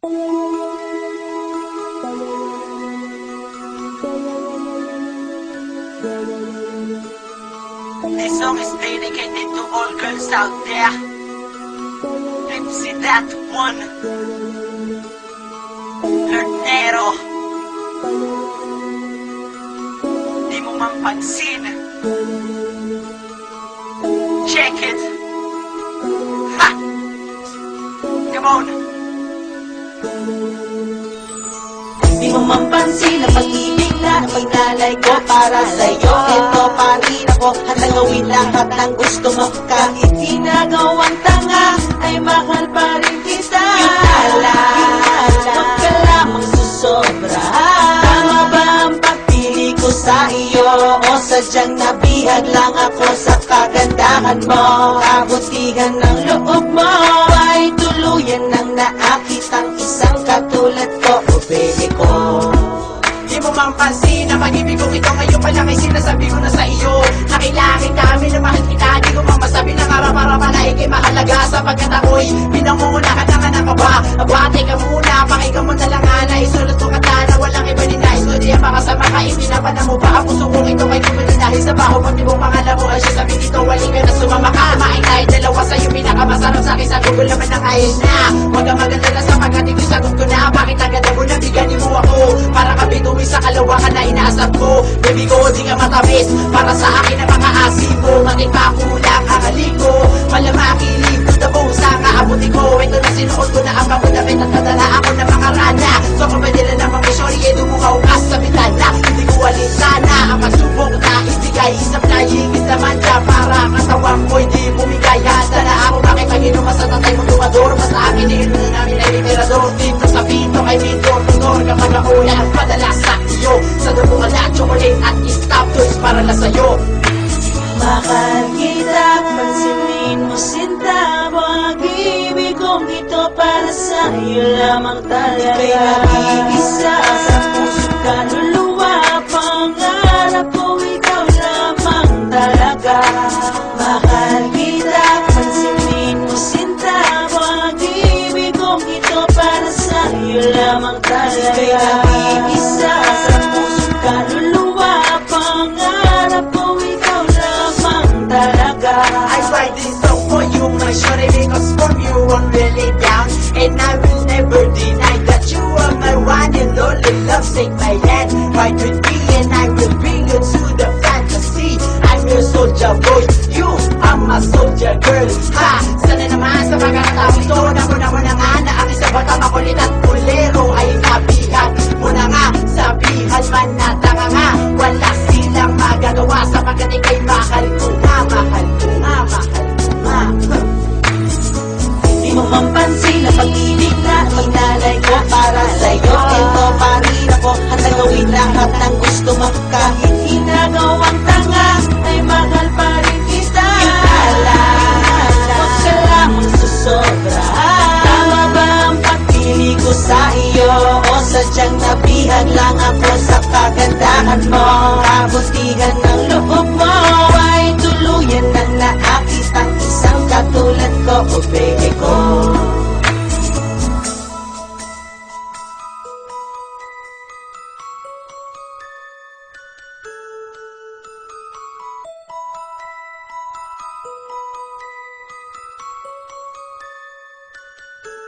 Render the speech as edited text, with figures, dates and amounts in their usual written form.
This song is dedicated to all girls out there. Lipsy that one. Lernero. Di mo man pansin. Check it. Ha! Come on. Di mo mapansin na pag-ibig na paglalay ko para sa'yo. Ito pa rin ako, handang gawin lahat ng gusto mo. Kahit ginagawang tanga, ay mahal pa rin kita. Huwag ka lamang susobra. Tama ba ang pagpili ko sa iyo? O sadyang nabihag lang ako sa kagandahan mo? Kabutihan ng loob mo ay tuluyan nang naakit ang isang katulad ko. O baby ko, Di mo man pansin na pag-ibig kong ito ngayon pa lang ay sinasabi ko na sa iyo. Nakilangin namin na mahal kita. Di ko man masabi na para na ikay mahalaga. Sapagkat ako'y pinangungunahan na ka ba? Abate ka muna, pakinggan mo na lang na isulat ko kata na walang iba din nais ko. Di ang makasama ka, ipinapan mo pa ang puso kong ito kay kumuli dahil sa baho. Pag di mo pangalan mo ay siya sabi dito, waling ka na sumama ka. Maing tayo dalawa sa'yo, pinakamasarap sa'kin sa Google naman na kaya na. Huwag ka maganda na sapagkat ito'y sagot ko na. Bakit ang ganda mo na bigyan mo ako? Para ka bituwi sa kalawakan na inaasap ko. Baby ko, di nga matamis para sa akin ang mga asin mo. Maging pakulang ang haliko, malamakilig ko na buong sa kaabuti ko. Ito na sinuot ko na ang pagkudamit at nadala ako na mga rana. So kung pwede na naman may sorry, eh dumukaw ka sa bitana. Hindi ko walin sana ang pagsubok na ibigay. Isang nahingit naman ka para katawang ko hindi bumigay. Handa na ako makipag-inuman sa tatay mo tumador. Basta akin din na namin ay liberador. Dito sa pito ay Victor Tudor. Kapag ako na ang madalas sa iyo, sa dumungan na chocolate at stop toys para lang sa'yo. mahal kita, pansinin mo sinta. Pag-ibig kong ito para sa'yo lamang talaga. Ika'y nag-iisa sa puso kaluluwa. Pangarap ko ikaw lamang talaga. Mahal kita, pansinin mo sinta. Pag-ibig kong ito para sa'yo lamang talaga. Ika'y nag-iisa sa puso kaluluwa. Pangarap ko ikaw lamang talaga. I write this song for you, my shorty, because from you I'm really down. And I will never deny that you are my one and only love. Take my hand, fight with me, and I will bring you to the fantasy. I'm your soldier boy, you are my soldier girl. Ha! Sana naman sa pagkakataon ito, na mo na nga na ang isang batang makulit at pulero ay nabihan mo na nga. Sabihan man na tanga nga, wala silang magagawa sapagkat ika'y mahal ko nga, mahal ko nga, mahal ko nga. Di mo mapansin na pag-ibig na paglalay ko para sa'yo. Ito pa rin ako, handang gawin lahat ng gusto mo. Kahit ginagawang tanga, ay mahal pa rin kita. Huwag ka lamang susobra. Tama ba ang pagpili ko sa iyo? O sadyang nabihag lang ako sa kagandahan mo? Kabutihan ng loob mo ay tuluyan nang naakit ang isang katulad ko. O baby ko,